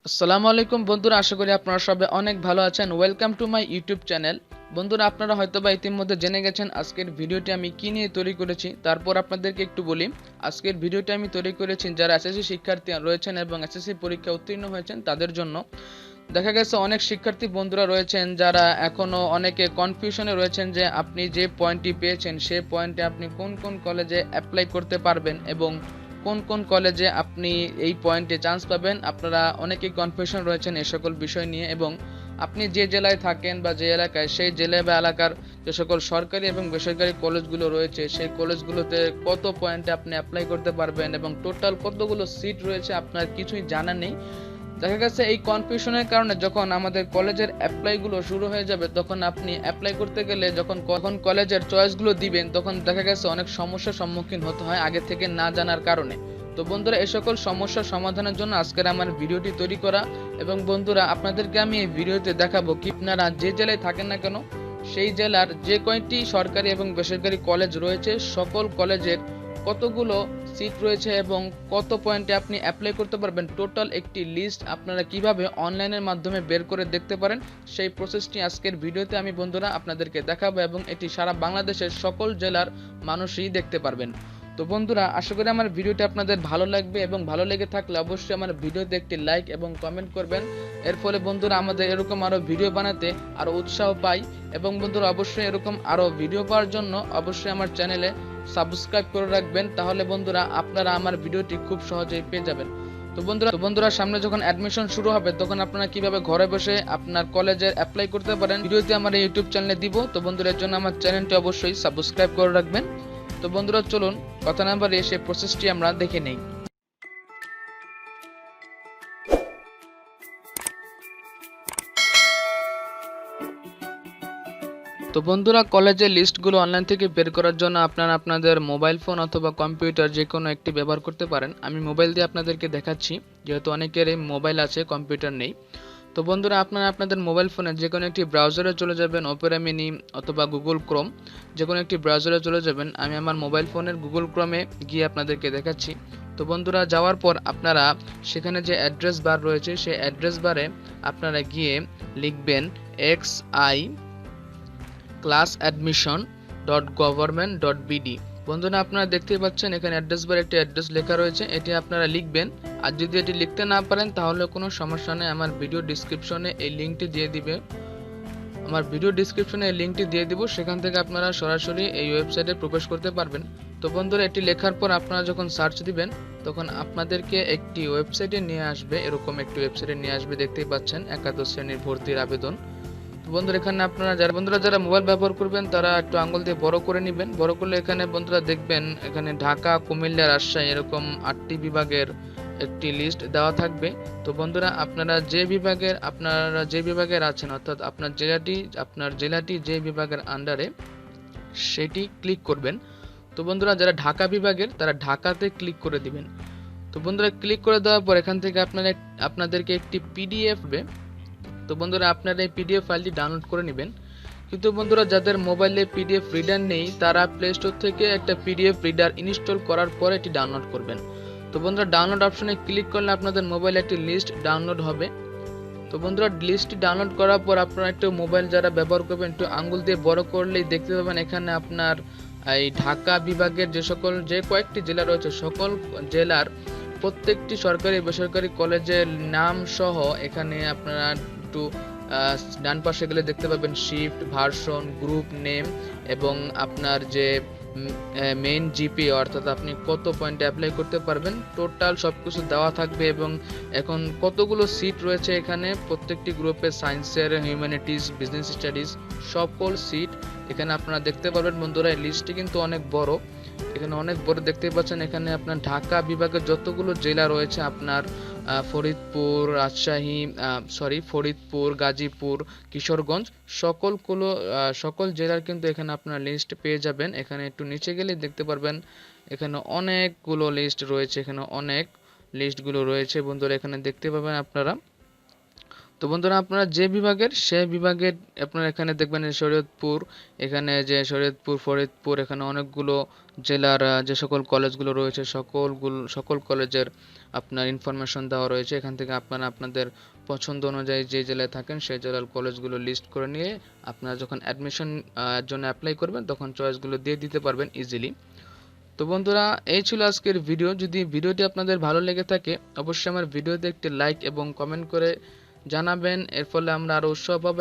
আসসালামু আলাইকুম বন্ধুরা, আশা করি আপনারা সবাই অনেক ভালো আছেন। Welcome to my YouTube channel. বন্ধুরা, আপনারা হয়তোবা ইতিমধ্যে জেনে গেছেন আজকের ভিডিওটি আমি কি নিয়ে তৈরি করেছি। তারপর আপনাদেরকে একটু বলি, আজকের ভিডিওটি আমি তৈরি করেছি যারা এসএসসি শিক্ষার্থী রয়েছেন এবং এসএসসি পরীক্ষা উত্তীর্ণ হয়েছেন তাদের জন্য। দেখা গেছে অনেক শিক্ষার্থী বন্ধুরা রয়েছেন যারা এখনও অনেকে কনফিউশনে রয়েছেন যে আপনি যে পয়েন্টটি পেয়েছেন সেই পয়েন্টে আপনি কোন কোন কলেজে অ্যাপ্লাই করতে পারবেন এবং কোন কোন কলেজে আপনি এই পয়েন্টে চান্স পাবেন। আপনারা অনেকেই কনফিউশন রয়েছেন এই সকল বিষয় নিয়ে, এবং আপনি যে জেলায় থাকেন বা যে এলাকায়, সেই জেলা বা এলাকার যে সকল সরকারি এবং বেসরকারি কলেজগুলো রয়েছে সেই কলেজগুলোতে কত পয়েন্টে আপনি অ্যাপ্লাই করতে পারবেন এবং টোটাল কতগুলো সিট রয়েছে আপনার কিছুই জানা নেই। দেখা গেছে এই কনফিউশনের কারণে যখন আমাদের কলেজের অ্যাপ্লাইগুলো শুরু হয়ে যাবে তখন আপনি অ্যাপ্লাই করতে গেলে যখন কলেজের চয়েসগুলো দিবেন তখন দেখা গেছে অনেক সমস্যার সম্মুখীন হতে হয় আগে থেকে না জানার কারণে। তো বন্ধুরা, এই সকল সমস্যার সমাধানের জন্য আজকের আমার ভিডিওটি তৈরি করা, এবং বন্ধুরা আপনাদেরকে আমি এই ভিডিওতে দেখাবো কি আপনারা যে জেলায় থাকেন না কেন সেই জেলার যে কয়টি সরকারি এবং বেসরকারি কলেজ রয়েছে সকল কলেজের কতগুলো সিট রয়েছে এবং কত পয়েন্টে আপনি অ্যাপ্লাই করতে পারবেন, টোটাল একটি লিস্ট আপনারা কিভাবে অনলাইনের মাধ্যমে বের করে দেখতে পারেন সেই প্রসেসটি আজকের ভিডিওতে আমি বন্ধুরা আপনাদেরকে দেখাবো, এবং এটি সারা বাংলাদেশের সকল জেলার মানুষই দেখতে পারবেন। তো বন্ধুরা, আশা করি আমার ভিডিওটি আপনাদের ভালো লাগবে, এবং ভালো লেগে থাকলে অবশ্যই আমার ভিডিওতে একটি লাইক এবং কমেন্ট করবেন। এর ফলে বন্ধুরা আমাদের এরকম আরও ভিডিও বানাতে আরও উৎসাহ পাই, এবং বন্ধুরা অবশ্যই এরকম আরও ভিডিও পাওয়ার জন্য অবশ্যই আমার চ্যানেলে সাবস্ক্রাইব করে রাখবেন, তাহলে বন্ধুরা আপনারা আমার ভিডিওটি খুব সহজেই পেয়ে যাবেন। তো বন্ধুরা সামনে যখন অ্যাডমিশন শুরু হবে তখন আপনারা কিভাবে ঘরে বসে আপনার কলেজে অ্যাপ্লাই করতে পারেন ভিডিওতে আমার এই ইউটিউব চ্যানেলে দিব। তো বন্ধুরা, এর জন্য আমার চ্যানেলটি অবশ্যই সাবস্ক্রাইব করে রাখবেন। তো বন্ধুরা চলুন কথা না বাড়িয়ে সেই প্রসেসটি আমরা দেখে নেই। তো বন্ধুরা, কলেজের লিস্টগুলো অনলাইন থেকে বের করার জন্য আপনারা আপনাদের মোবাইল ফোন অথবা কম্পিউটার যে কোনো একটি ব্যবহার করতে পারেন। আমি মোবাইল দিয়ে আপনাদেরকে দেখাচ্ছি, যেহেতু অনেকেরই মোবাইল আছে কম্পিউটার নেই। তো বন্ধুরা, আপনারা আপনাদের মোবাইল ফোনে যে কোনো একটি ব্রাউজারে চলে যাবেন, ওপেরা মিনি অথবা গুগল ক্রোম, যে কোনো একটি ব্রাউজারে চলে যাবেন। আমি আমার মোবাইল ফোনের গুগল ক্রোমে গিয়ে আপনাদেরকে দেখাচ্ছি। তো বন্ধুরা, যাওয়ার পর আপনারা সেখানে যে অ্যাড্রেস বার রয়েছে সেই অ্যাড্রেস বারে আপনারা গিয়ে লিখবেন xi class.admission.government.bd। বন্ধুরা, আপনারা দেখতেই পাচ্ছেন এখানে অ্যাড্রেস বার একটি অ্যাড্রেস লেখা রয়েছে, এটি আপনারা লিখবেন। আর যদি এটি লিখতে না পারেন তাহলে কোনো সমস্যা নেই, আমার ভিডিও ডিসক্রিপশনে এই লিঙ্কটি দিয়ে দিব, সেখান থেকে আপনারা সরাসরি এই ওয়েবসাইটে প্রবেশ করতে পারবেন। তো বন্ধুরা, এটি লেখার পর আপনারা যখন সার্চ দিবেন তখন আপনাদেরকে একটি ওয়েবসাইটে নিয়ে আসবে, এরকম একটি ওয়েবসাইটে নিয়ে আসবে, দেখতেই পাচ্ছেন একাদশ শ্রেণীর ভর্তির আবেদন। বন্ধুরা, এখানে আপনারা যারা মোবাইল ব্যবহার করবেন তারা একটু আঙ্গুল দিয়ে বড় করে নেবেন। বড় করলে এখানে বন্ধুরা দেখবেন এখানে ঢাকা, কুমিল্লা, রাজশাহী এরকম 8টি বিভাগের একটি লিস্ট দেওয়া থাকবে। তো বন্ধুরা, আপনারা যে বিভাগের আছেন, অর্থাৎ আপনার জেলাটি যে বিভাগের আন্ডারে সেটি ক্লিক করবেন। তো বন্ধুরা, যারা ঢাকা বিভাগের তারা ঢাকাতে ক্লিক করে দিবেন। তো বন্ধুরা, ক্লিক করে দেওয়ার পর এখান থেকে আপনাদেরকে একটি পিডিএফ হবে। তো বন্ধুরা, আপনারা এই পিডিএফ ফাইলটি ডাউনলোড করে নেবেন। কিন্তু বন্ধুরা, যাদের মোবাইলে পিডিএফ রিডার নেই তারা প্লে স্টোর থেকে একটা পিডিএফ রিডার ইনস্টল করার পর এটি ডাউনলোড করবেন। তো বন্ধুরা, ডাউনলোড অপশনে ক্লিক করলে আপনাদের মোবাইলে একটি লিস্ট ডাউনলোড হবে। তো বন্ধুরা, লিস্টটি ডাউনলোড করার পর আপনারা একটু মোবাইল যারা ব্যবহার করবেন একটু আঙ্গুল দিয়ে বড় করলেই দেখতে পাবেন এখানে আপনার এই ঢাকা বিভাগের যে কয়েকটি জেলা রয়েছে সকল জেলার প্রত্যেকটি সরকারি বেসরকারি কলেজের নাম সহ এখানে আপনারা একটু ডান পাশে গেলে দেখতে পাবেন শিফট, ভার্সন, গ্রুপ নেম এবং আপনার যে মেইন জিপিএ, অর্থাৎ আপনি কত পয়েন্টে অ্যাপ্লাই করতে পারবেন, টোটাল সবকিছু দেওয়া থাকবে। এবং এখন কতগুলো সিট রয়েছে এখানে প্রত্যেকটি গ্রুপে, সায়েন্সের, হিউম্যানিটিস, বিজনেস স্টাডিজ সকল সিট এখানে আপনারা দেখতে পারবেন। বন্ধুরা, এই লিস্টটি কিন্তু অনেক বড়, এখানে অনেক বড় দেখতেই পাচ্ছেন। এখানে আপনার ঢাকা বিভাগের যতগুলো জেলা রয়েছে, আপনার ফরিদপুর, গাজীপুর, কিশোরগঞ্জ সকল জেলার কিন্তু এখানে আপনার লিস্ট পেয়ে যাবেন। এখানে একটু নিচে গেলে দেখতে পারবেন এখানে অনেকগুলো লিস্ট রয়েছে, বন্ধুরা এখানে দেখতে পাবেন আপনারা। তো বন্ধুরা, আপনারা যে বিভাগের সে বিভাগের আপনারা এখানে দেখবেন ফরিদপুর, এখানে অনেকগুলো জেলার যে সকল কলেজগুলো রয়েছে সকল কলেজের আপনার ইনফরমেশন দেওয়া রয়েছে। এখান থেকে আপনারা আপনাদের পছন্দ অনুযায়ী যে জেলায় থাকেন সেই জেলার কলেজগুলো লিস্ট করে নিয়ে আপনারা যখন অ্যাডমিশন জন্য অ্যাপ্লাই করবেন তখন চয়েসগুলো দিয়ে দিতে পারবেন ইজিলি। তো বন্ধুরা, এই ছিল আজকের ভিডিও। যদি ভিডিওটি আপনাদের ভালো লেগে থাকে অবশ্যই আমার ভিডিওতে একটি লাইক এবং কমেন্ট করে জানাবেন, এর ফলে আমরা আরও উৎসাহ পাবো।